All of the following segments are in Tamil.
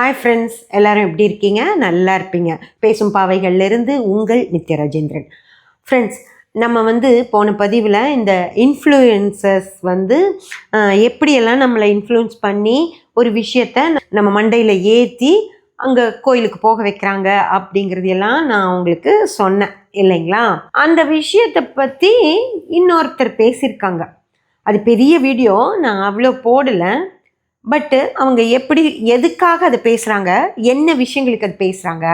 ஹாய் ஃப்ரெண்ட்ஸ், எல்லாரும் எப்படி இருக்கீங்க? நல்லா இருப்பீங்க. பேசும் பாவைகள்லேருந்து உங்கள் நித்ய ராஜேந்திரன். ஃப்ரெண்ட்ஸ், நம்ம போன பதிவில் இந்த இன்ஃப்ளூயன்சர்ஸ் எப்படியெல்லாம் நம்மளை இன்ஃப்ளூயன்ஸ் பண்ணி ஒரு விஷயத்த நம்ம மண்டையில் ஏற்றி அங்கே கோயிலுக்கு போக வைக்கிறாங்க அப்படிங்கிறதையெல்லாம் நான் உங்களுக்கு சொன்னேன் இல்லைங்களா? அந்த விஷயத்தை பற்றி இன்னொருத்தர் பேசியிருக்காங்க. அது பெரிய வீடியோ, நான் அவ்வளோ போடலை. பட்டு அவங்க எதுக்காக அதை பேசுகிறாங்க, என்ன விஷயங்களுக்கு அது பேசுகிறாங்க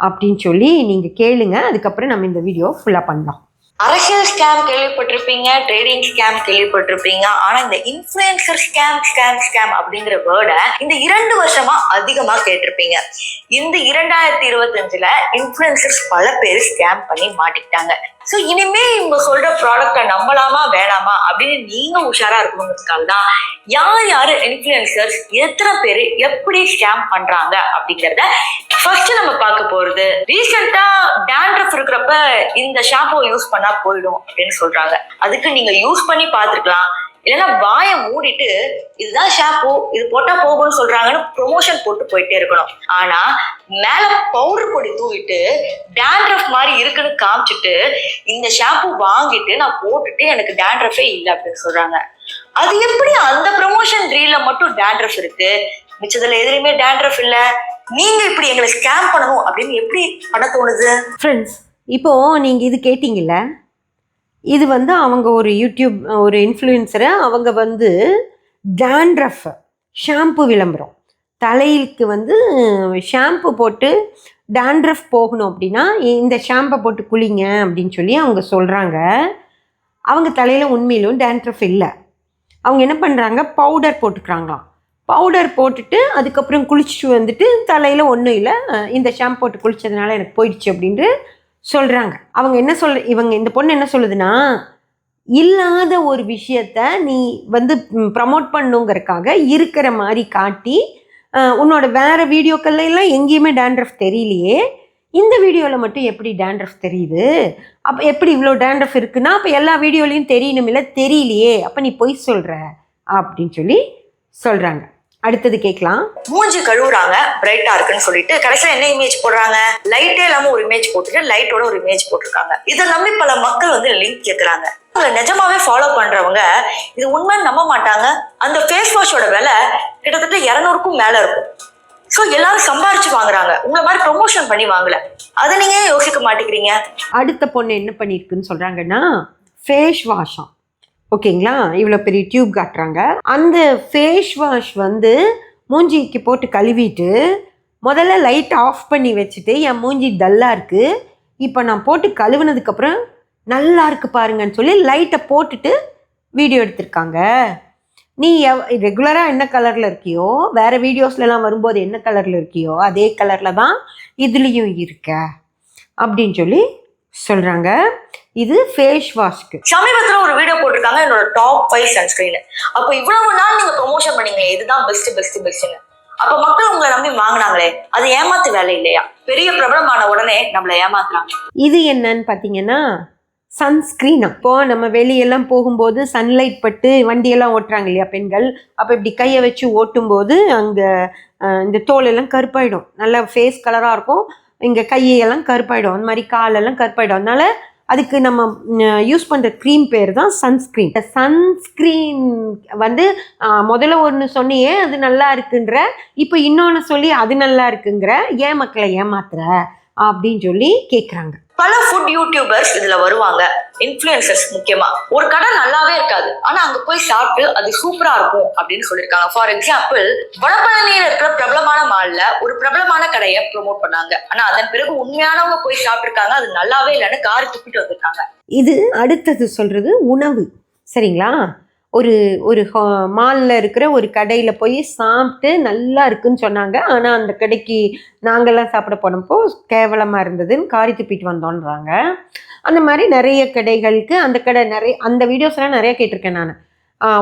அப்படின்னு சொல்லி நீங்கள் கேளுங்க. அதுக்கப்புறம் நம்ம இந்த வீடியோ ஃபுல்லாக பண்ணலாம். அரசியல் ஸ்கேம் கேள்விப்பட்டிருப்பீங்க, ட்ரேடிங் ஸ்கேம் கேள்விப்பட்டிருப்பீங்க. ஆனா இந்த இன்ஃப்ளூயன்சர் ஸ்கேம் அப்படிங்கிற வேர்டை இந்த 2 வருஷமா அதிகமா கேட்டிருப்பீங்க. இந்த 2025ல இன்ஃப்ளூயன்சர்ஸ் பல பேர் ஸ்கேம் பண்ணி மாட்டிக்கிட்டாங்க. ஸோ இனிமே இவங்க சொல்ற ப்ராடக்டை நம்பலாமா வேணாமா அப்படின்னு நீங்க உஷாரா இருக்கணுங்கிறதுக்காக தான் யார் இன்ஃப்ளூயன்சர்ஸ், எத்தனை பேர் எப்படி ஸ்கேம் பண்றாங்க அப்படிங்கிறத ஃபர்ஸ்ட் நம்ம பார்க்க போறது. ரீசெண்டா டேண்ட்ரஃப் இருக்கிறப்ப இந்த ஷாம்பு யூஸ் பண்ணா போயிடும் அப்படின்னு சொல்றாங்க. அதுக்கு நீங்க யூஸ் பண்ணி பார்த்துருக்கலாம், இல்லைன்னா வாயை மூடிட்டு இதுதான் ஷாம்பு, இது போட்டா போகும்னு சொல்றாங்கன்னு ப்ரொமோஷன் போட்டு போயிட்டே இருக்கணும். ஆனா மேல பவுடர் பொடி தூவிட்டு டேண்ட்ரஃப் மாதிரி இருக்குன்னு காமிச்சிட்டு இந்த ஷாம்பு வாங்கிட்டு நான் போட்டுட்டு எனக்கு டேண்ட்ரஃபே இல்லை அப்படின்னு சொல்றாங்க. அது எப்படி அந்த ப்ரொமோஷன் ரீல்ல மட்டும் டேண்ட்ரஃப் இருக்கு, மிச்சதுல எதுலையுமே டேண்ட்ரஃப் இல்லை? நீங்க இப்படி எங்களை ஸ்கேம் பண்ணணும் அப்படின்னு எப்படி பண்ண தோணுது? ஃப்ரெண்ட்ஸ், இப்போ நீங்க இது கேட்டீங்கல்ல, இது அவங்க ஒரு யூடியூப் ஒரு இன்ஃப்ளூயன்சரை அவங்க டேண்ட்ரஃப் ஷாம்பு விளம்பரம், தலைக்கு ஷாம்பு போட்டு டேண்ட்ரஃப் போகணும் அப்படின்னா இந்த ஷாம்பை போட்டு குளிங்க அப்படின்னு சொல்லி அவங்க சொல்கிறாங்க. அவங்க தலையில் உண்மையிலும் டேண்ட்ரஃப் இல்லை. அவங்க என்ன பண்ணுறாங்க, பவுடர் போட்டுக்கிறாங்களாம். பவுடர் போட்டுட்டு அதுக்கப்புறம் குளிச்சுட்டு தலையில் ஒன்றும் இல்லை, இந்த ஷாம்பு போட்டு குளித்ததுனால எனக்கு போயிடுச்சு அப்படின்ட்டு சொல்கிறாங்க. இவங்க இந்த பொண்ணு என்ன சொல்லுதுன்னா, இல்லாத ஒரு விஷயத்த நீ ப்ரமோட் பண்ணுங்கிறதுக்காக இருக்கிற மாதிரி காட்டி, உன்னோட வேறு வீடியோக்கள்ல எல்லாம் எங்கேயுமே டேண்ட்ரஃப் தெரியலையே, இந்த வீடியோவில் மட்டும் எப்படி டேண்ட்ரஃப் தெரியுது? அப்போ எப்படி இவ்வளோ டேண்ட்ரஃப் இருக்குன்னா அப்போ எல்லா வீடியோலையும் தெரியணும், இல்லை தெரியலையே, அப்போ நீ பொய் சொல்கிற அப்படின்னு சொல்லி சொல்கிறாங்க. அடுத்தது கேட்கலாம். மூஞ்சி கழுவுறாங்க பிரைட்டா இருக்குன்னு சொல்லிட்டு கடைசியில என்ன இமேஜ் போடுறாங்க, லைட்டே இல்லாம ஒரு இமேஜ் போட்டுட்டு லைட்டோட ஒரு இமேஜ் போட்டிருக்காங்க. இதை நம்பி பல மக்கள் லிங்க் கேட்கறாங்க. நிஜமாவே ஃபாலோ பண்றவங்க இது உண்மைன்னு நம்ப மாட்டாங்க. அந்த ஃபேஸ் வாஷோட விலை கிட்டத்தட்ட 200க்கும் மேல இருக்கும். ஸோ எல்லாரும் சம்பாரிச்சு வாங்குறாங்க, உங்களை மாதிரி ப்ரொமோஷன் பண்ணி வாங்கல. அதை நீங்க யோசிக்க மாட்டேங்கிறீங்க. அடுத்த பொண்ணு என்ன பண்ணியிருக்குன்னு சொல்றாங்கன்னா, ஃபேஸ் வாஷம், ஓகேங்களா, இவ்வளோ பெரிய டியூப் காட்டுறாங்க. அந்த ஃபேஸ் வாஷ் மூஞ்சிக்கு போட்டு கழுவிட்டு முதல்ல லைட் ஆஃப் பண்ணி வச்சுட்டு, என் மூஞ்சி டல்லாக இருக்குது, இப்போ நான் போட்டு கழுவுனதுக்கப்புறம் நல்லா இருக்குது பாருங்கன்னு சொல்லி லைட்டை போட்டுட்டு வீடியோ எடுத்திருக்காங்க. நீ ரெகுலராக என்ன கலரில் இருக்கியோ, வேறு வீடியோஸ்லாம் வரும்போது என்ன கலரில் இருக்கியோ அதே கலரில் தான் இதுலேயும் இருக்க அப்படின்னு சொல்லி சொல்கிறாங்க. இது ஃபேஸ் வாஷ்க்கு. சமீபத்தில் ஒரு வீடியோ போட்டிருக்காங்க, என்னோட டாப் 5 சன்ஸ்கிரீன். அப்போ இவ்வளவு நாள் நீங்க ப்ரொமோஷன் பண்ணீங்களே இதுதான் பெஸ்ட்னு, அப்ப மக்கள் உங்களை நம்பி வாங்கினாங்களே, அது ஏமாத்து வேலை இல்லையா? பெரிய பிரபலமான உடனே நம்மளை ஏமாத்துறாங்க. இது என்னன்னு பார்த்தீங்கன்னா சன்ஸ்கிரீனா. இப்போ நம்ம வெளியெல்லாம் போகும்போது சன்லைட் பட்டு வண்டியெல்லாம் ஓட்டுறாங்க இல்லையா பெண்கள், அப்போ இப்படி கையை வச்சு ஓட்டும்போது அங்கே இந்த தோலெல்லாம் கருப்பாயிடும், நல்லா ஃபேஸ் கலராக இருக்கும், இங்கே கையெல்லாம் கருப்பாயிடும், அந்த மாதிரி காலெல்லாம் கருப்பாயிடும். அதனால அதுக்கு நம்ம யூஸ் பண்ணுற க்ரீம் பேர் தான் சன்ஸ்க்ரீன். சன்ஸ்க்ரீன் முதல்ல ஒன்று சொன்னியே அது நல்லா இருக்குன்ற, இப்போ இன்னொன்று சொல்லி அது நல்லா இருக்குங்கிற, ஏன் மக்களை ஏமாத்துற அப்படின்னு சொல்லி கேட்குறாங்க. பல ஃபுட் யூடியூபர்ஸ் இதுல வருவாங்க, இன்ஃப்ளூயன்சர்ஸ் முக்கியமா. ஒரு கடை நல்லாவே இருக்காது, ஆனா அங்க போய் சாப்பிட்டு அது சூப்பரா இருக்கும் அப்படின்னு சொல்லியிருக்காங்க. ஃபார் எக்ஸாம்பிள், வடபழனியில இருக்கிற பிரபலமான மால்ல ஒரு பிரபலமான கடையை ப்ரொமோட் பண்ணாங்க. ஆனா அதன் பிறகு உண்மையானவங்க போய் சாப்பிட்டுருக்காங்க, அது நல்லாவே இல்லைன்னு காரி துப்பிட்டு வந்துருக்காங்க. இது அடுத்தது சொல்றது உணவு, சரிங்களா? ஒரு ஒரு மாலில் இருக்கிற ஒரு கடையில் போய் சாப்பிட்டு நல்லா இருக்குன்னு சொன்னாங்க, ஆனால் அந்த கடைக்கு நாங்கள்லாம் சாப்பிட போனப்போ கேவலமாக இருந்ததுன்னு காரி துப்பிட்டு வந்தோன்றாங்க. அந்த மாதிரி நிறைய கடைகளுக்கு அந்த வீடியோஸ்லாம் நிறைய கேட்டிருக்கேன் நான்.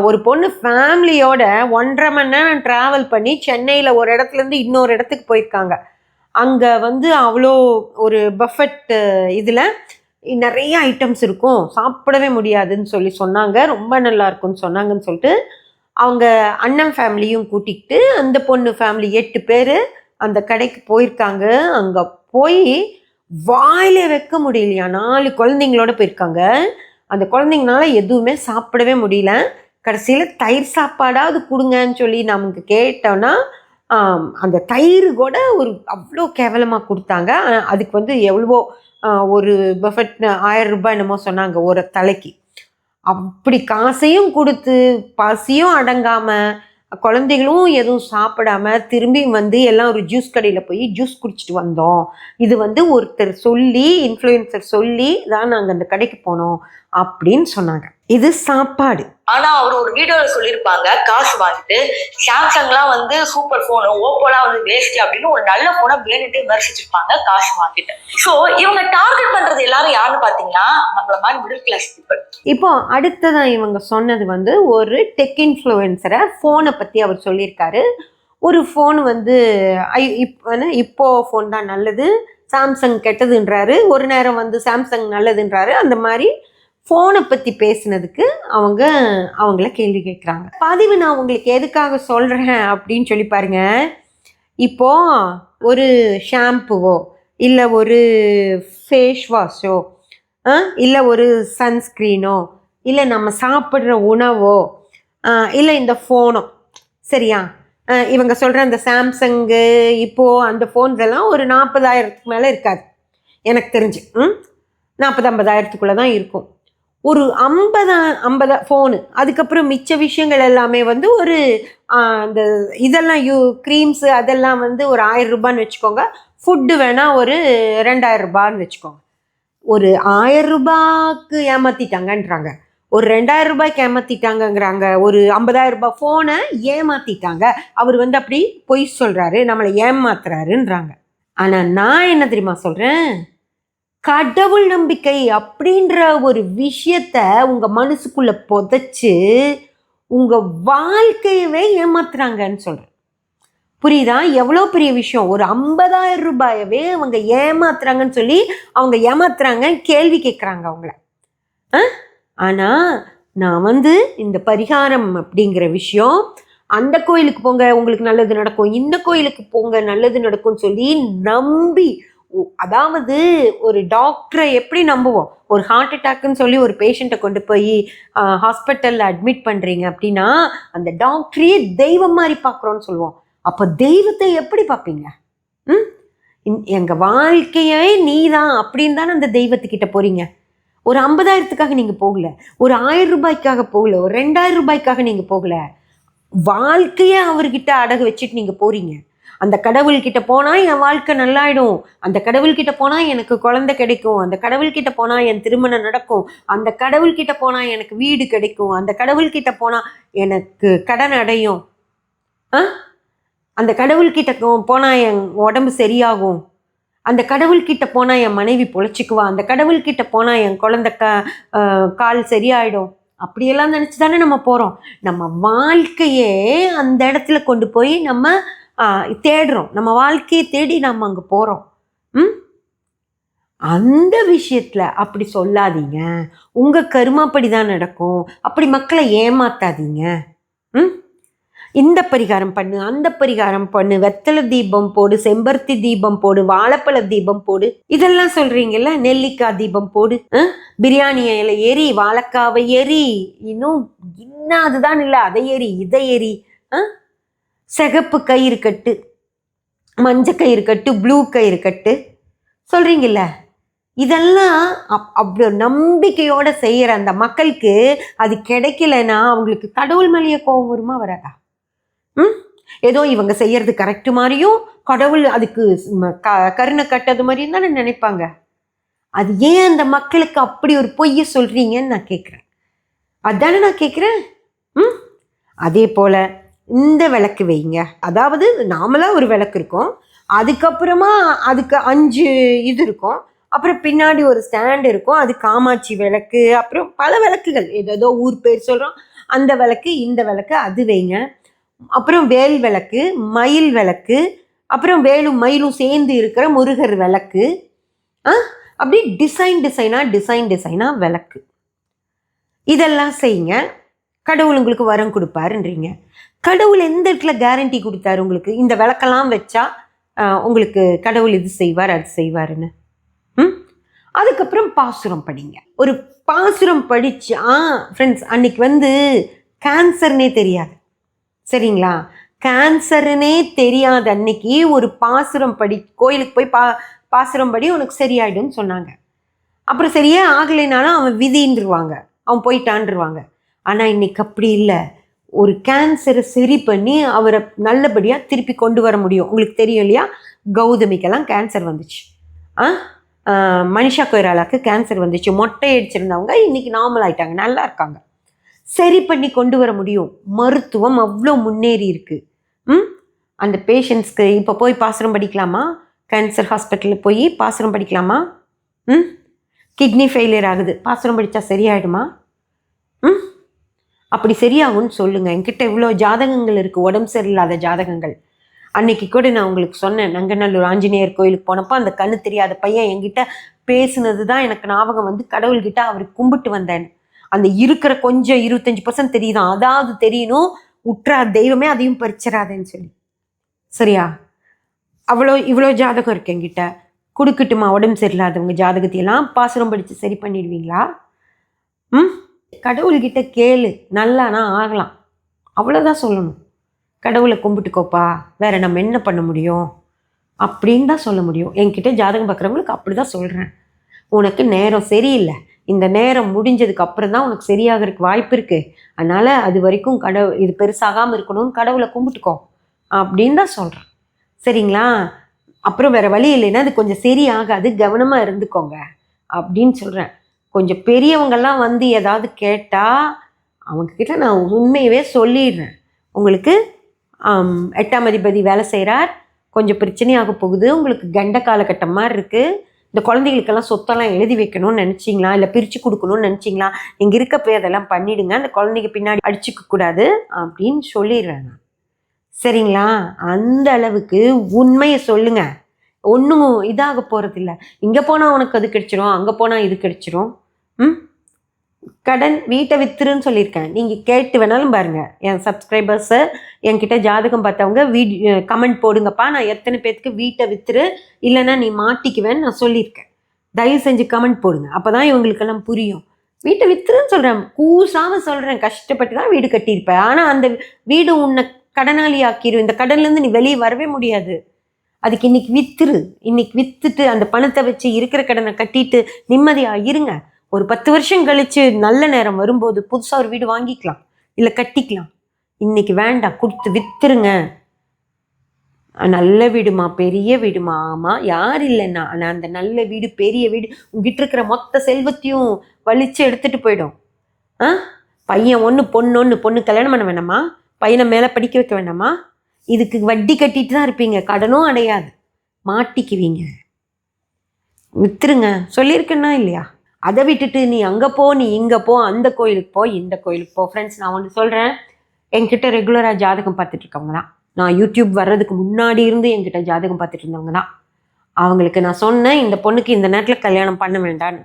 ஒரு பொண்ணு ஃபேமிலியோட 1.5 மணி நேரம் ட்ராவல் பண்ணி சென்னையில் ஒரு இடத்துலேருந்து இன்னொரு இடத்துக்கு போயிருக்காங்க. அங்கே அவ்வளோ ஒரு பஃபெட் இதில் நிறைய ஐட்டம்ஸ் இருக்கும், சாப்பிடவே முடியாதுன்னு சொல்லி சொன்னாங்க, ரொம்ப நல்லா இருக்கும்னு சொன்னாங்கன்னு சொல்லிட்டு அவங்க அண்ணன் ஃபேமிலியும் கூட்டிக்கிட்டு அந்த பொண்ணு ஃபேமிலி 8 பேர் அந்த கடைக்கு போயிருக்காங்க. அங்கே போய் வாயிலே வைக்க முடியலையா, 4 குழந்தைங்களோட போயிருக்காங்க. அந்த குழந்தைங்கனால எதுவுமே சாப்பிடவே முடியல. கடைசியில் தயிர் சாப்பாடாவது கொடுங்கன்னு சொல்லி நமக்கு கேட்டோன்னா அந்த தயிர் கூட ஒரு அவ்வளோ கேவலமாக கொடுத்தாங்க. அதுக்கு வந்து எவ்வளவோ ஒரு பஃபெட் 1000 ரூபாய் என்னமோ சொன்னாங்க ஒரு தலைக்கு. அப்படி காசையும் கொடுத்து பசியும் அடங்காமல் குழந்தைகளும் எதுவும் சாப்பிடாம திரும்பி வந்து எல்லாம் ஒரு ஜூஸ் கடையில் போய் ஜூஸ் குடிச்சிட்டு வந்தோம். இது வந்து ஒருத்தர் சொல்லி, இன்ஃப்ளூயன்சர் சொல்லி தான் நாங்கள் அந்த கடைக்கு போனோம் அப்படின்னு சொன்னாங்க. இது சாப்பாடு. ஆனா அவர் ஒரு வீடியோல சொல்லியிருப்பாங்க, காசு வாங்கிட்டு சாம்சங்லாம் வந்து சூப்பர் போன், ஓப்போலாம் வந்து வேஸ்ட் அப்படின்னு ஒரு நல்ல போனை வேணுட்டு விமர்சிச்சிருப்பாங்க காசு வாங்கிட்டு. ஸோ இவங்க டார்கெட் பண்றது எல்லாரும் யாருன்னு பாத்தீங்கன்னா நம்மள மாதிரி மிடில் கிளாஸ் பீப்புள். இப்போ அடுத்ததான் இவங்க சொன்னது வந்து ஒரு டெக் இன்ஃப்ளூயன்சரை ஃபோனை பத்தி அவர் சொல்லியிருக்காரு. ஒரு ஃபோன் வந்து இப்போ ஃபோன் தான் நல்லது, சாம்சங் கெட்டதுன்றாரு, ஒரு நேரம் வந்து சாம்சங் நல்லதுன்றாரு. அந்த மாதிரி ஃபோனை பற்றி பேசுனதுக்கு அவங்கள கேள்வி கேட்குறாங்க. பதிவு நான் உங்களுக்கு எதுக்காக சொல்கிறேன் அப்படின்னு சொல்லி பாருங்க. இப்போது ஒரு ஷாம்புவோ இல்லை ஒரு ஃபேஸ் வாஷோ இல்லை ஒரு சன்ஸ்க்ரீனோ இல்லை நம்ம சாப்பிட்ற உணவோ இல்லை இந்த ஃபோனோ, சரியா, இவங்க சொல்கிற அந்த சாம்சங்கு இப்போது அந்த ஃபோன்ஸ் எல்லாம் ஒரு 40,000க்கு மேலே இருக்காது எனக்கு தெரிஞ்சு. 40-50,000க்குள்ளே தான் இருக்கும். ஒரு 50 ஃபோனு, அதுக்கப்புறம் மிச்ச விஷயங்கள் எல்லாமே வந்து ஒரு அந்த இதெல்லாம் க்ரீம்ஸு அதெல்லாம் வந்து ஒரு 1000 ரூபான்னு வச்சுக்கோங்க. ஃபுட்டு வேணால் ஒரு 2000 ரூபான்னு வச்சுக்கோங்க. ஒரு 1000 ரூபாய்க்கு ஏமாற்றிட்டாங்கன்றாங்க, ஒரு 2000 ரூபாய்க்கு ஏமாற்றிட்டாங்கங்கிறாங்க, ஒரு 50,000 ரூபாய் ஃபோனை ஏமாற்றிட்டாங்க. அவர் வந்து அப்படி பொய் சொல்கிறாரு, நம்மளை ஏமாத்துறாருன்றாங்க. ஆனால் நான் என்ன தெரியுமா சொல்கிறேன், கடவுள் நம்பிக்கை அப்படின்ற ஒரு விஷயத்த உங்கள் மனசுக்குள்ளே புதைச்சி உங்கள் வாழ்க்கையவே ஏமாத்துறாங்கன்னு சொல்கிறேன். புரியுதா? எவ்வளோ பெரிய விஷயம். ஒரு 50,000 ரூபாயவே அவங்க ஏமாத்துறாங்கன்னு சொல்லி அவங்க ஏமாத்துறாங்க, கேள்வி கேட்குறாங்க அவங்கள. ஆனால் நான் வந்து இந்த பரிகாரம் அப்படிங்கிற விஷயம், அந்த கோயிலுக்கு போங்க உங்களுக்கு நல்லது நடக்கும், இந்த கோயிலுக்கு போங்க நல்லது நடக்கும்னு சொல்லி நம்பி, அதாவது ஒரு டாக்டரை எப்படி நம்புவோம்? ஒரு ஹார்ட் அட்டாக்குன்னு சொல்லி ஒரு பேஷண்ட்டை கொண்டு போய் ஹாஸ்பிட்டலில் அட்மிட் பண்ணுறீங்க அப்படின்னா அந்த டாக்டரையே தெய்வம் மாதிரி பார்க்குறோன்னு சொல்லுவோம். அப்போ தெய்வத்தை எப்படி பார்ப்பீங்க? எங்கள் வாழ்க்கையே நீ தான் அப்படின்னு தானே அந்த தெய்வத்துக்கிட்ட போகிறீங்க. ஒரு 50,000த்துக்காக நீங்கள் போகல, ஒரு 1000 ரூபாய்க்காக போகல, ஒரு 2000 ரூபாய்க்காக நீங்கள் போகல, வாழ்க்கையே அவர்கிட்ட அடகு வச்சுட்டு நீங்கள் போகிறீங்க. அந்த கடவுள்கிட்ட போனால் என் வாழ்க்கை நல்லாயிடும், அந்த கடவுள்கிட்ட போனால் எனக்கு குழந்தை கிடைக்கும், அந்த கடவுள்கிட்ட போனால் என் திருமணம் நடக்கும், அந்த கடவுள்கிட்ட போனால் எனக்கு வீடு கிடைக்கும், அந்த கடவுள்கிட்ட போனால் எனக்கு கடன் அடையும், அந்த கடவுள்கிட்ட போனால் என் உடம்பு சரியாகும், அந்த கடவுள்கிட்ட போனால் என் மனைவி பொழைச்சிக்குவா, அந்த கடவுள்கிட்ட போனால் என் குழந்தை கால் சரியாயிடும். அப்படியெல்லாம் நினச்சி தானே நம்ம போகிறோம். நம்ம வாழ்க்கையே அந்த இடத்துல கொண்டு போய் நம்ம தேடுறோம். நம்ம வாழ்க்கையை தேடி நம்ம அங்கே போகிறோம். அந்த விஷயத்தில் அப்படி சொல்லாதீங்க. உங்கள் கருமாப்படி தான் நடக்கும். அப்படி மக்களை ஏமாத்தாதீங்க. இந்த பரிகாரம் பண்ணு, அந்த பரிகாரம் பண்ணு, வெத்தலை தீபம் போடு, செம்பருத்தி தீபம் போடு, வாழைப்பழ தீபம் போடு, இதெல்லாம் சொல்கிறீங்கல்ல, நெல்லிக்காய் தீபம் போடு, பிரியாணி இலை ஏறி, வாழைக்காவை ஏறி, இன்னும் அதுதான் இல்லை, அதை ஏறி இதை ஏறி, சிகப்பு கயிறு கட்டு, மஞ்சள் கயிறு கட்டு, ப்ளூ கயிறு கட்டு சொல்கிறீங்கல்ல, இதெல்லாம் அவ்வளோ நம்பிக்கையோடு செய்கிற அந்த மக்களுக்கு அது கிடைக்கலன்னா அவங்களுக்கு கடவுள் மேலேயே கோபம் வருமா வராதா? ஏதோ இவங்க செய்யறது கரெக்டு மாதிரியும் கடவுள் அதுக்கு கருணை கட்டது மாதிரியும் தானே நினைப்பாங்க. அது ஏன் அந்த மக்களுக்கு அப்படி ஒரு பொய்யை சொல்கிறீங்கன்னு நான் கேட்குறேன். அதுதானே நான் கேட்குறேன். அதே போல் இந்த விளக்கு வைங்க. அதாவது நாமளாக ஒரு விளக்கு இருக்கும், அதுக்கப்புறமா அதுக்கு 5 இது இருக்கும், அப்புறம் பின்னாடி ஒரு ஸ்டாண்ட் இருக்கும், அது காமாட்சி விளக்கு, அப்புறம் பல விளக்குகள், ஏதோ ஊர் பேர் சொல்கிறோம், அந்த விளக்கு இந்த விளக்கு அது வைங்க. அப்புறம் வேல் விளக்கு, மயில் விளக்கு, அப்புறம் வேலும் மயிலும் சேர்ந்து இருக்கிற முருகர் விளக்கு, அப்படி டிசைனாக விளக்கு, இதெல்லாம் செய்யுங்க. கடவுள் உங்களுக்கு வரம் கொடுப்பாருன்றீங்க. கடவுள் எந்த இடத்துல கேரண்டி கொடுத்தாரு உங்களுக்கு இந்த விளக்கெல்லாம் வச்சா உங்களுக்கு கடவுள் இது செய்வார் அது செய்வாருன்னு? அதுக்கப்புறம் பாசுரம் படிங்க. ஒரு பாசுரம் படிச்சா ஃப்ரெண்ட்ஸ், அன்னைக்கு வந்து கேன்சர்னே தெரியாது. சரிங்களா? கேன்சர்னே தெரியாத அன்னைக்கு ஒரு பாசுரம் கோயிலுக்கு போய் பாசுரம் படி உனக்கு சரியாயிடும்னு சொன்னாங்க. அப்புறம் சரியே ஆகலைனாலும் அவன் விதின்றுவாங்க, அவன் போயிட்டான்ருவாங்க. ஆனால் இன்னைக்கு அப்படி இல்லை. ஒரு கேன்சரை சரி பண்ணி அவரை நல்லபடியாக திருப்பி கொண்டு வர முடியும். உங்களுக்கு தெரியும் இல்லையா, கௌதமிக்கெல்லாம் கேன்சர் வந்துச்சு, மனிஷா கொய்ராலாக்கு கேன்சர் வந்துச்சு, மொட்டை அடிச்சிருந்தவங்க இன்னைக்கு நார்மல் ஆயிட்டாங்க, நல்லா இருக்காங்க. சரி பண்ணி கொண்டு வர முடியும். மருத்துவம் அவ்வளோ முன்னேறி இருக்கு. அந்த பேஷண்ட்ஸ்க்கு இப்போ போய் பாசுரம் படிக்கலாமா? கேன்சர் ஹாஸ்பிட்டலில் போய் பாசுரம் படிக்கலாமா? கிட்னி ஃபெயிலியர் ஆகுது, பாசுரம் படித்தா சரியாயிடுமா? அப்படி சரியாகும்னு சொல்லுங்கள். என்கிட்ட இவ்வளோ ஜாதகங்கள் இருக்குது, உடம்பு சரியில்லாத ஜாதகங்கள். அன்னைக்கு கூட நான் உங்களுக்கு சொன்னேன், நங்கநல்லூர் ஆஞ்சநேயர் கோயிலுக்கு போனப்போ அந்த கண்ணு தெரியாத பையன் என்கிட்ட பேசுனது தான் எனக்கு ஞாபகம் வந்து கடவுள்கிட்ட அவருக்கு கும்பிட்டு வந்தேன். அந்த இருக்கிற கொஞ்சம் 25% தெரியுதான், அதாவது தெரியணும், உற்றா தெய்வமே அதையும் பறிச்சிடாதேன்னு சொல்லி. சரியா? இவ்வளோ ஜாதகம் இருக்கு என்கிட்ட, கொடுக்கட்டுமா? உடம்பு சரியில்லாதவங்க ஜாதகத்தையெல்லாம் பாசுரம் படித்து சரி பண்ணிடுவீங்களா? கடவுள்கிட்ட கேளு, நல்லானா ஆகலாம், அவ்வளோதான் சொல்லணும். கடவுளை கும்பிட்டுக்கோப்பா, வேற நம்ம என்ன பண்ண முடியும் அப்படின்னு தான் சொல்ல முடியும். என்கிட்ட ஜாதகம் பார்க்குறவங்களுக்கு அப்படி தான் சொல்கிறேன். உனக்கு நேரம் சரியில்லை, இந்த நேரம் முடிஞ்சதுக்கு அப்புறம் தான் உனக்கு சரியாகிறதுக்கு வாய்ப்பு இருக்குது, அதனால் அது வரைக்கும் இது பெருசாகாமல் இருக்கணும்னு கடவுளை கும்பிட்டுக்கோ அப்படின்னு தான் சொல்கிறேன். சரிங்களா? அப்புறம் வேறு வழி இல்லைன்னா அது கொஞ்சம் சரியாகாது, கவனமாக இருந்துக்கோங்க அப்படின்னு சொல்கிறேன். கொஞ்சம் பெரியவங்கெல்லாம் வந்து ஏதாவது கேட்டால் அவங்கக்கிட்ட நான் உண்மையவே சொல்லிடுறேன். உங்களுக்கு 8ஆம் அதிபதி வேலை செய்கிறார், கொஞ்சம் பிரச்சனையாக போகுது, உங்களுக்கு கண்ட காலகட்டம் மாதிரி இருக்குது, இந்த குழந்தைகளுக்கெல்லாம் சொத்தெல்லாம் எழுதி வைக்கணும்னு நினச்சிங்களா, இல்லை பிரித்து கொடுக்கணும்னு நினச்சிங்களா, இங்கே இருக்க போய் அதெல்லாம் பண்ணிவிடுங்க, அந்த குழந்தைங்க பின்னாடி அடிச்சுக்க கூடாது அப்படின்னு சொல்லிடுறேன் நான். சரிங்களா? அந்த அளவுக்கு உண்மையை சொல்லுங்க. ஒன்றும் இதாக போகிறதில்ல. இங்கே போனால் உனக்கு அது கிடைச்சிரும், அங்கே போனால் இது கிடைச்சிரும். கடன் வீட்டை வித்துருன்னு சொல்லியிருக்கேன், நீங்கள் கேட்டு வேணாலும் பாருங்கள். என் சப்ஸ்கிரைபர்ஸை என்கிட்ட ஜாதகம் பார்த்தவங்க கமெண்ட் போடுங்கப்பா, நான் எத்தனை பேருக்கு வீட்டை வித்துரு இல்லைன்னா நீ மாட்டிக்குவேன்னு நான் சொல்லியிருக்கேன். தயவு செஞ்சு கமெண்ட் போடுங்க, அப்போ தான் இவங்களுக்கெல்லாம் புரியும். வீட்டை வித்துருன்னு சொல்கிறேன், கூசாமல் சொல்கிறேன், கஷ்டப்பட்டு தான் வீடு கட்டியிருப்பேன், ஆனால் அந்த வீடு உன்னை கடனாளி ஆக்கிரும், இந்த கடன்லேருந்து நீ வெளியே வரவே முடியாது. அதுக்கு இன்னைக்கு வித்துரு, இன்னைக்கு வித்துட்டு அந்த பணத்தை வச்சு இருக்கிற கடனை கட்டிட்டு நிம்மதியாக இருங்க. ஒரு 10 வருஷம் கழிச்சு நல்ல நேரம் வரும்போது புதுசாக ஒரு வீடு வாங்கிக்கலாம், இல்லை கட்டிக்கலாம். இன்னைக்கு வேண்டாம், கொடுத்து வித்துருங்க. நல்ல வீடுமா, பெரிய வீடுமா? ஆமாம், யார் இல்லைன்னா, ஆனால் அந்த நல்ல வீடு பெரிய வீடு உங்ககிட்ட இருக்கிற மொத்த செல்வத்தையும் வலிச்சு எடுத்துகிட்டு போயிடும். பையன் ஒன்று பொண்ணு ஒன்று, பொண்ணு கல்யாணம் பண்ண வேணாமா, பையனை மேலே படிக்க வைக்க வேண்டாமா? இதுக்கு வட்டி கட்டிட்டு தான் இருப்பீங்க, கடனும் அடையாது, மாட்டிக்குவீங்க. வித்துருங்க, சொல்லியிருக்கேன்னா இல்லையா? அதை விட்டுட்டு நீ அங்கே போ, நீ இங்கே போ, அந்த கோயிலுக்கு போ, இந்த கோயிலுக்கு போ. ஃப்ரெண்ட்ஸ், நான் ஒன்று சொல்கிறேன், என்கிட்ட ரெகுலராக ஜாதகம் பார்த்துட்டு இருக்கவங்க தான், நான் யூடியூப் வர்றதுக்கு முன்னாடி இருந்து என்கிட்ட ஜாதகம் பார்த்துட்டு இருந்தவங்க தான். அவங்களுக்கு நான் சொன்னேன், இந்த பொண்ணுக்கு இந்த நேரத்தில் கல்யாணம் பண்ண வேண்டான்னு.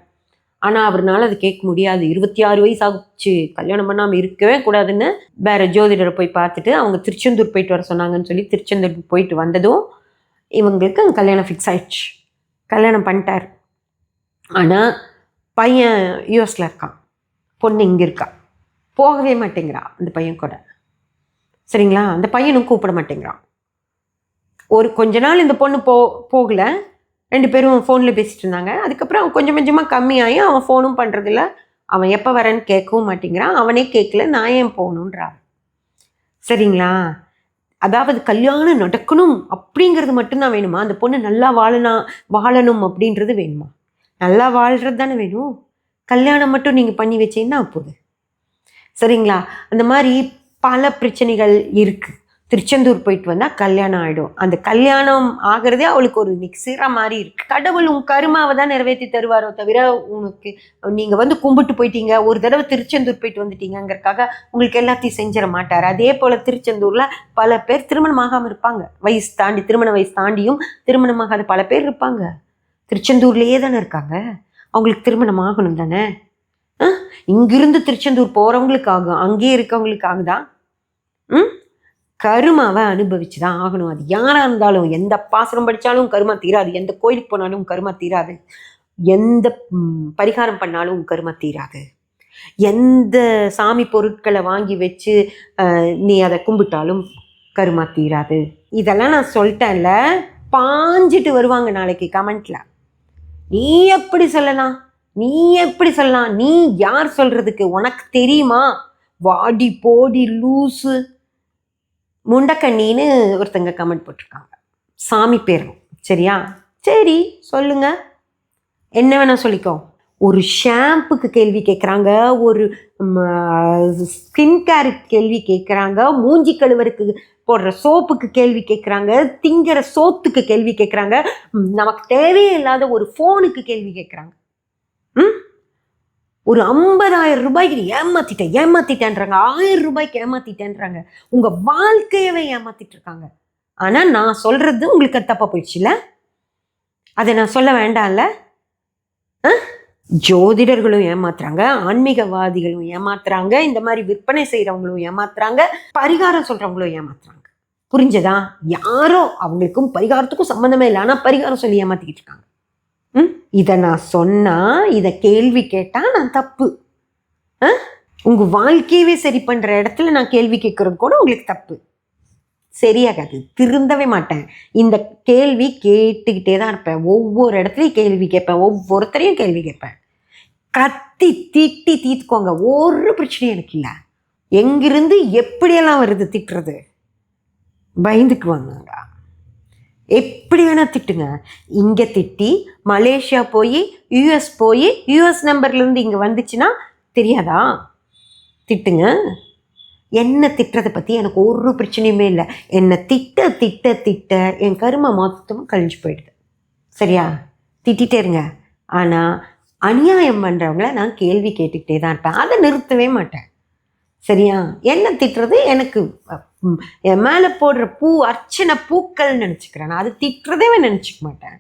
ஆனால் அவர்னால அது கேட்க முடியாது, 26 வயசு ஆகுச்சு, கல்யாணம் பண்ணாமல் இருக்கவே கூடாதுன்னு வேறு ஜோதிடரை போய் பார்த்துட்டு அவங்க திருச்செந்தூர் போயிட்டு வர சொன்னாங்கன்னு சொல்லி திருச்செந்தூர் போயிட்டு வந்ததும் இவங்களுக்கு அங்கே கல்யாணம் ஃபிக்ஸ் ஆயிடுச்சு, கல்யாணம் பண்ணிட்டார். ஆனால் பையன் யூஎஸில் இருக்கான், பொண்ணு இங்கே இருக்கா, போகவே மாட்டேங்கிறா அந்த பையன் கூட. சரிங்களா? அந்த பையனும் கூப்பிட மாட்டேங்கிறான். ஒரு கொஞ்ச நாள் இந்த பொண்ணு போகலை, 2 பேரும் ஃபோனில் பேசிகிட்டு இருந்தாங்க. அதுக்கப்புறம் அவன் கொஞ்சம் கொஞ்சமாக கம்மியாகி அவன் ஃபோனும் பண்ணுறதில்ல, அவன் எப்போ வரேன்னு கேட்கவும் மாட்டேங்கிறான், அவனே கேட்கல, நான் ஏன் போகணுன்றான். சரிங்களா? அதாவது கல்யாணம் நடக்கணும் அப்படிங்கிறது மட்டும்தான் வேணுமா? அந்த பொண்ணு நல்லா வாழணும் அப்படின்றது வேணுமா? நல்லா வாழ்கிறது தானே வேணும். கல்யாணம் மட்டும் நீங்கள் பண்ணி வச்சீங்கன்னா போகுது. சரிங்களா? அந்த மாதிரி பல பிரச்சனைகள் இருக்குது. திருச்செந்தூர் போயிட்டு வந்தால் கல்யாணம் ஆகிடும். அந்த கல்யாணம் ஆகிறதே அவளுக்கு ஒரு நிக்ஸிரா மாதிரி இருக்குது. கடவுள் உன் கருமாவை தான் நிறைவேற்றி தருவாரோ தவிர உனக்கு நீங்கள் வந்து கும்பிட்டு போயிட்டீங்க, ஒரு தடவை திருச்செந்தூர் போயிட்டு வந்துட்டீங்கிறதுக்காக உங்களுக்கு எல்லாத்தையும் செஞ்சிட மாட்டார். அதே போல் திருச்செந்தூரில் பல பேர் திருமணமாகாமல் இருப்பாங்க, வயசு தாண்டி, திருமண வயசு தாண்டியும் திருமணமாகாத பல பேர் இருப்பாங்க. திருச்செந்தூர்லேயே தானே இருக்காங்க, அவங்களுக்கு திருமணம் ஆகணும் தானே. இங்கிருந்து திருச்செந்தூர் போகிறவங்களுக்கு ஆகும், அங்கேயே இருக்கவங்களுக்கு ஆகுதா? கருமாவை அனுபவிச்சு தான் ஆகணும். அது யாராக இருந்தாலும், எந்த பாசனம் படித்தாலும் கருமா தீராது, எந்த கோயிலுக்கு போனாலும் கருமா தீராது, எந்த பரிகாரம் பண்ணாலும் கருமா தீராது, எந்த சாமி பொருட்களை வாங்கி வச்சு நீ அதை கும்பிட்டாலும் கருமா தீராது. இதெல்லாம் நான் சொல்லிட்டேன்ல, பாஞ்சிட்டு வருவாங்க நாளைக்கு கமெண்ட்ல. நீ எப்படி சொல்லலாம், நீ எப்படி சொல்லலாம், நீ யார் சொல்றதுக்கு, உனக்கு தெரியுமா, வாடி போடி லூசு முண்டக்கண்ணின்னு ஒருத்தங்க கமெண்ட் போட்டிருக்காங்க. சாமி பேரும் சரியா? சரி சொல்லுங்க, என்ன வேணா சொல்லிக்கோ. ஒரு ஷாம்புக்கு கேள்வி கேட்குறாங்க, ஒரு ஸ்கின் கேருக்கு கேள்வி கேட்குறாங்க, மூஞ்சி கழுவருக்கு போடுற சோப்புக்கு கேள்வி கேட்குறாங்க, திங்கிற சோத்துக்கு கேள்வி கேட்குறாங்க, நமக்கு தேவையே இல்லாத ஒரு ஃபோனுக்கு கேள்வி கேட்குறாங்க. ஒரு 50,000 ரூபாய்க்கு ஏமாத்திட்டேன்றாங்க, 1000 ரூபாய்க்கு ஏமாத்திட்டேன்றாங்க, உங்கள் வாழ்க்கையவே ஏமாத்திட்டு இருக்காங்க. ஆனால் நான் சொல்கிறது உங்களுக்கு தப்பாக போயிடுச்சுல, அதை நான் சொல்ல வேண்டாம்ல. ஜோதிடர்களும் ஏமாத்துறாங்க, ஆன்மீகவாதிகளும் ஏமாத்துறாங்க, இந்த மாதிரி விற்பனை செய்கிறவங்களும் ஏமாத்துறாங்க, பரிகாரம் சொல்கிறவங்களும் ஏமாத்துறாங்க. புரிஞ்சதா? யாரோ அவங்களுக்கும் பரிகாரத்துக்கும் சம்மந்தமே இல்லை, ஆனால் பரிகாரம் சொல்லி ஏமாத்திக்கிட்டு இருக்காங்க. இதை நான் சொன்னால், இதை கேள்வி கேட்டால் நான் தப்பு. உங்கள் வாழ்க்கையவே சரி பண்ணுற இடத்துல நான் கேள்வி கேட்குறது கூட உங்களுக்கு தப்பு. சரியாகாது, திருந்தவே மாட்டேன். இந்த கேள்வி கேட்டுக்கிட்டே தான் இருப்பேன், ஒவ்வொரு இடத்துலையும் கேள்வி கேட்பேன், ஒவ்வொருத்தரையும் கேள்வி கேட்பேன். கத்தி திட்டி தீர்த்துக்கோங்க, ஒரு பிரச்சனையும் எனக்கு இல்லை. எங்கிருந்து எப்படியெல்லாம் வருது திட்டுறது, பயந்துக்குவாங்க. எப்படி வேணால் திட்டுங்க, இங்கே திட்டி மலேசியா போய் யூஎஸ் போய் யூஎஸ் நம்பர்லேருந்து இங்கே வந்துச்சுன்னா தெரியாதா? திட்டுங்க. என்ன திட்டுறதை பற்றி எனக்கு ஒரு பிரச்சனையுமே இல்லை. என்னை திட்ட திட்ட திட்ட என் கருமை மொத்தமும் கழிஞ்சு போயிடுது. சரியா? திட்டிகிட்டே இருங்க. ஆனால் அநியாயம் பண்ணுறவங்கள நான் கேள்வி கேட்டுக்கிட்டே தான் இருப்பேன், அதை நிறுத்தவே மாட்டேன். சரியா? என்ன திட்டுறது எனக்கு என் மேலே போடுற அர்ச்சனை பூக்கள் நினச்சிக்கிறேன், நான் அது திட்டுறதே நினச்சிக்க மாட்டேன்.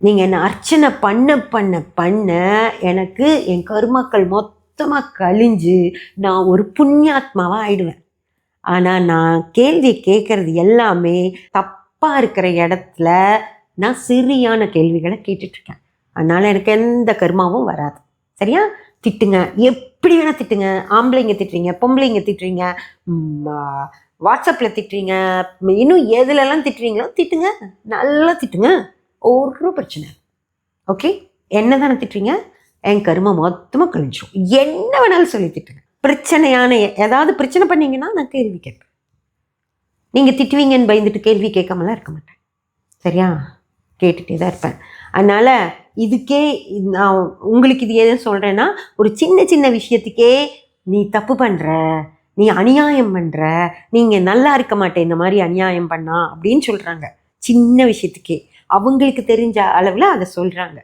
நீங்கள் என்ன அர்ச்சனை பண்ண பண்ண பண்ண எனக்கு என் கருமாக்கள் மொத்தமாக கழிஞ்சு நான் ஒரு புண்ணியாத்மாவாக ஆயிடுவேன். ஆனால் நான் கேள்வி கேட்குறது எல்லாமே தப்பாக இருக்கிற இடத்துல நான் சரியான கேள்விகளை கேட்டுட்ருக்கேன். அதனால் எனக்கு எந்த கருமாவும் வராது. சரியா? திட்டுங்க, எப்படி வேணால் திட்டுங்க. ஆம்பளைங்க திட்டுறீங்க, பொம்பளைங்க திட்டுறீங்க, வாட்ஸ்அப்பில் திட்டுறீங்க, இன்னும் எதுலெல்லாம் திட்டுறீங்களோ திட்டுங்க, நல்லா திட்டுங்க, ஒரு பிரச்சனை. ஓகே? என்ன தானே திட்டுறீங்க, என் கருமை மொத்தமாக கழிஞ்சிடும். என்ன வேணாலும் சொல்லி திட்டுங்க. பிரச்சனையான ஏதாவது பிரச்சனை பண்ணீங்கன்னா நான் கேள்வி கேட்பேன். நீங்கள் திட்டுவீங்கன்னு பயந்துட்டு கேள்வி கேட்காமலாம் இருக்க மாட்டேன். சரியா? கேட்டுகிட்டே தான் இருப்பேன். அதனால் இதுக்கே நான் உங்களுக்கு இது எதுவும் சொல்கிறேன்னா, ஒரு சின்ன சின்ன விஷயத்துக்கே நீ தப்பு பண்ணுற, நீ அநியாயம் பண்ணுற, நீங்கள் நல்லா இருக்க மாட்டேன் இந்த மாதிரி அநியாயம் பண்ணா அப்படின்னு சொல்கிறாங்க. சின்ன விஷயத்துக்கே அவங்களுக்கு தெரிஞ்ச அளவில் அதை சொல்கிறாங்க.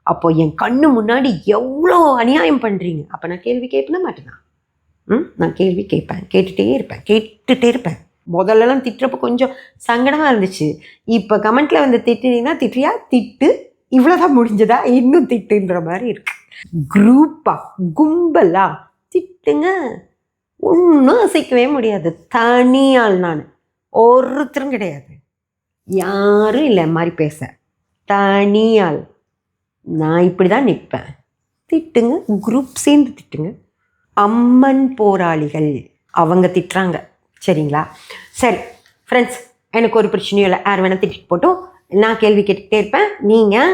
அப்போது என் கண்ணு முன்னாடி எவ்வளோ அநியாயம் பண்ணுறீங்க, அப்போ நான் கேள்வி கேட்பேன மாட்டேனா? நான் கேள்வி கேட்பேன், கேட்டுகிட்டே இருப்பேன். முதல்லலாம் திட்டுறப்போ கொஞ்சம் சங்கடமாக இருந்துச்சு. இப்போ கமெண்ட்டில் வந்து திட்டுனீங்கன்னா திட்டுறியா, திட்டு, இவ்வளோதான் முடிஞ்சதா, இன்னும் திட்டுன்ற மாதிரி இருக்கு. குரூப்பா கும்பலா திட்டுங்க, ஒன்றும் அசைக்கவே முடியாது. தனியால் நான் ஒருத்தரும் கிடையாது, யாரும் இல்லை மாதிரி பேச. தனியால் நான் இப்படி தான் நிற்பேன். திட்டுங்க, குரூப் சேர்ந்து திட்டுங்க. அம்மன் போராளிகள் அவங்க திட்டுறாங்க. சரிங்களா? சரி ஃப்ரெண்ட்ஸ், எனக்கு ஒரு பிரச்சனையும் இல்லை, யார் வேணால் திட்டிட்டு போட்டோம். நான் கேள்வி கேட்டுக்கிட்டே இருப்பேன். நீங்கள்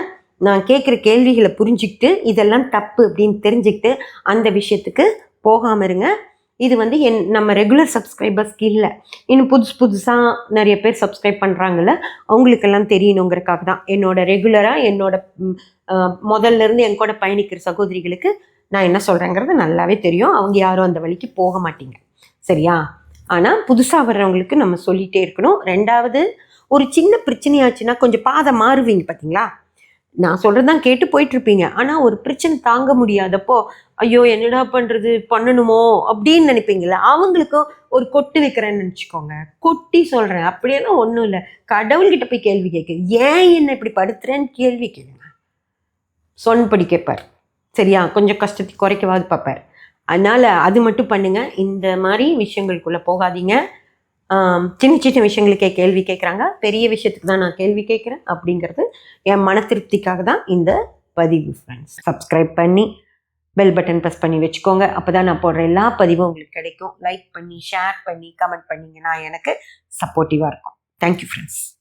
நான் கேட்குற கேள்விகளை புரிஞ்சுக்கிட்டு இதெல்லாம் தப்பு அப்படின்னு தெரிஞ்சுக்கிட்டு அந்த விஷயத்துக்கு போகாமல் இருங்க. இது வந்து நம்ம ரெகுலர் சப்ஸ்கிரைபர்ஸ்க்கு இல்லை, இன்னும் புதுசாக நிறைய பேர் சப்ஸ்கிரைப் பண்ணுறாங்கல்ல, அவங்களுக்கெல்லாம் தெரியணுங்கிறக்காக தான். ரெகுலராக முதல்லேருந்து என் கூட பயணிக்கிற சகோதரிகளுக்கு நான் என்ன சொல்கிறேங்கிறது நல்லாவே தெரியும். அவங்க யாரும் அந்த வழிக்கு போக மாட்டீங்க. சரியா? ஆனால் புதுசாக வர்றவங்களுக்கு நம்ம சொல்லிகிட்டே இருக்கணும். ரெண்டாவது, ஒரு சின்ன பிரச்சனையாச்சுன்னா கொஞ்சம் பாதை மாறுவீங்க பார்த்தீங்களா? நான் சொல்கிறது தான் கேட்டு போயிட்டுருப்பீங்க. ஆனால் ஒரு பிரச்சனை தாங்க முடியாதப்போ ஐயோ என்னடா பண்ணுறது, பண்ணணுமோ அப்படின்னு நினைப்பீங்களா? அவங்களுக்கும் ஒரு கொட்டு வைக்கிறேன்னு நினச்சிக்கோங்க. கொட்டி சொல்கிறேன், அப்படியெல்லாம் ஒன்றும் இல்லை. கடவுள்கிட்ட போய் கேள்வி கேட்குது, ஏன் என்ன இப்படி படுத்துறேன்னு கேள்வி கேளுங்க, சொன்படி கேட்பார். சரியா? கொஞ்சம் கஷ்டத்தை குறைக்கவாது பார்ப்பார். அதனால் அது மட்டும் பண்ணுங்கள். இந்த மாதிரி விஷயங்களுக்குள்ளே போகாதீங்க. சின்ன சின்ன விஷயங்களுக்கே கேள்வி கேட்குறாங்க, பெரிய விஷயத்துக்கு தான் நான் கேள்வி கேட்குறேன் அப்படிங்கிறது என் மன திருப்திக்காக தான் இந்த பதிவு. ஃப்ரெண்ட்ஸ், சப்ஸ்கிரைப் பண்ணி பெல் பட்டன் ப்ரெஸ் பண்ணி வச்சுக்கோங்க. அப்போ தான் நான் போடுற எல்லா பதிவும் உங்களுக்கு கிடைக்கும். லைக் பண்ணி, ஷேர் பண்ணி, கமெண்ட் பண்ணிங்கன்னா எனக்கு சப்போர்ட்டிவாக இருக்கும். Thank you friends.